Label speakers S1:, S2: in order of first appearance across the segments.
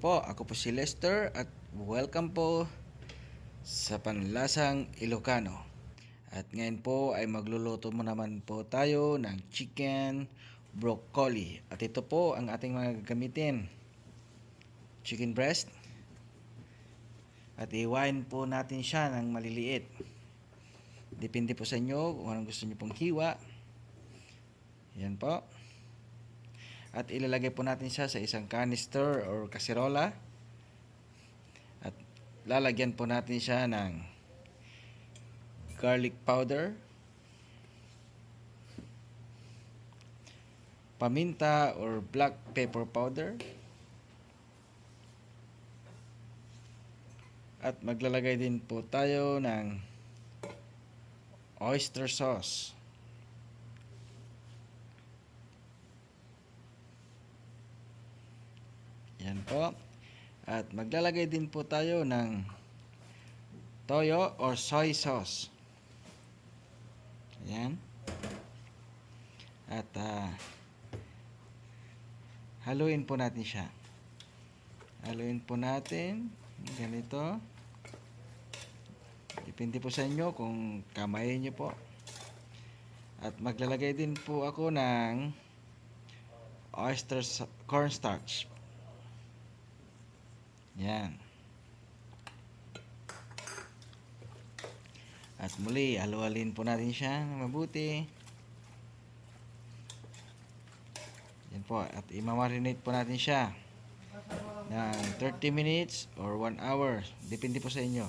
S1: po, ako po si Lester at welcome po sa Panlasang Ilocano. At ngayon po ay magluluto mo naman po tayo ng chicken broccoli. At ito po ang ating mga gagamitin. Chicken breast. At iwain po natin siya ng maliliit. Depende po sa inyo kung anong gusto niyo pong hiwa. Yan po. At ilalagay po natin siya sa isang canister or kaserola. At lalagyan po natin siya ng garlic powder, paminta or black pepper powder, at maglalagay din po tayo ng oyster sauce. Yan po. At maglalagay din po tayo ng toyo or soy sauce. Ayan. At haluin po natin siya. Haluin po natin. Ganito. Depende po sa inyo kung kamayin nyo po. At maglalagay din po ako ng oyster cornstarch. Yan. At muli, halu-halin po natin siya ng mabuti. Yan po. At i-marinate po natin siya ng 30 minutes or 1 hour. Depende po sa inyo.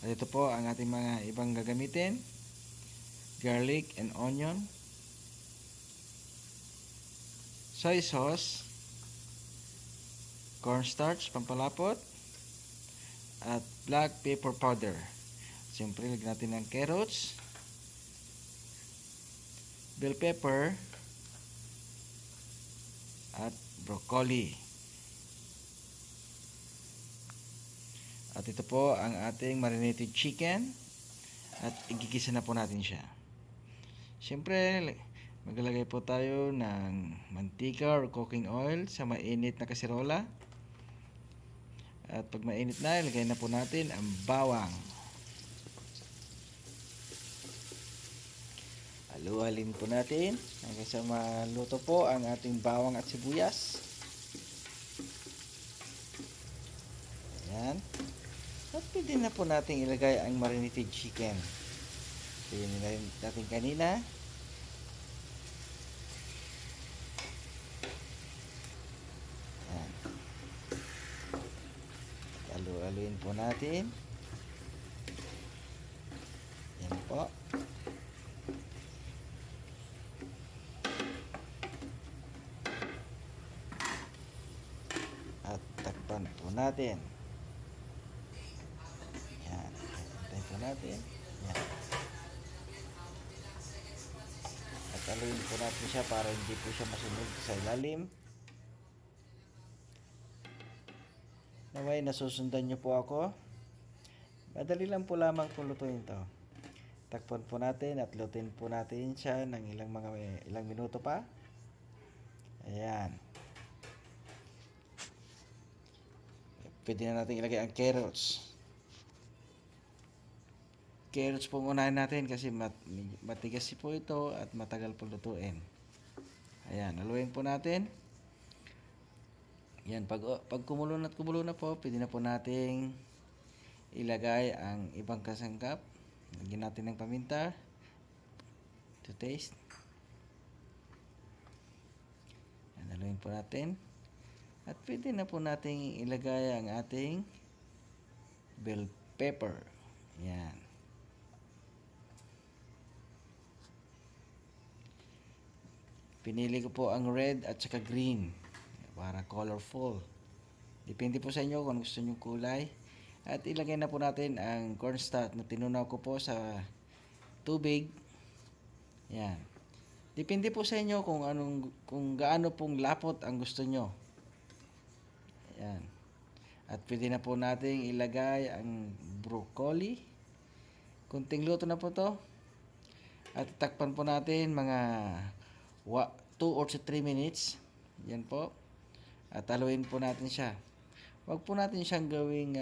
S1: At ito po ang ating mga ibang gagamitin. Garlic and onion. Soy sauce. Cornstarch, pampalapot. At black pepper powder. Siyempre, lagyan natin ng carrots. Bell pepper. At broccoli. At ito po ang ating marinated chicken. At igigisa na po natin siya. Siyempre, maglalagay po tayo ng mantika or cooking oil sa mainit na kaserola. At pag mainit na, ilagay na po natin ang bawang. Halu-halin po natin hanggang sa maluto po ang ating bawang at sibuyas. Ayan. At pwede na po natin ilagay ang marinated chicken. Pwede na natin kanina. Ayan. Halu-haluin po natin. Yan po. At takpan po natin. Yan. Takpan po natin. Yan. At haluin po natin siya para hindi po siya masunog sa ilalim. Naway, nasusundan nyo po ako. Madali lang po lamang po lutuin to. Takpan po natin at lutuin po natin siya ng ilang minuto pa. Ayan. Pwede na natin ilagay ang carrots. Carrots po unahin natin kasi matigas po ito at matagal po lutuin. Ayan, haluin po natin. Yan, pag kumulo na po, pwede na po nating ilagay ang ibang kasangkap. Lagyan natin ng paminta to taste. Yan, haluin po natin. At pwede na po nating ilagay ang ating bell pepper. Yan. Pinili ko po ang red at saka green para colorful. Depende po sa inyo kung gusto nyo kulay. At ilagay na po natin ang cornstarch na tinunaw ko po sa tubig. Yan. Depende po sa inyo kung gaano pong lapot ang gusto nyo. Yan. At pwede na po nating ilagay ang broccoli. Kunting luto na po to. At takpan po natin mga 2 or 3 minutes. Yan po. At haluin po natin siya. Huwag po natin siyang gawing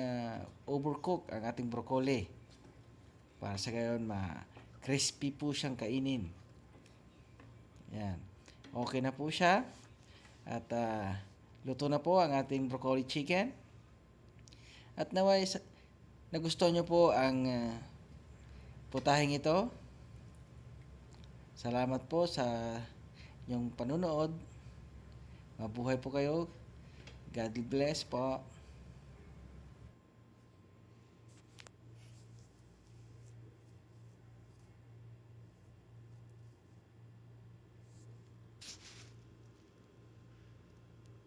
S1: overcook ang ating broccoli. Para sa gayon, crispy po siyang kainin. Yan. Okay na po siya. At luto na po ang ating broccoli chicken. At naway nagustuhan nyo po ang putahing ito. Salamat po sa inyong panunood. Mabuhay po kayo. God bless po.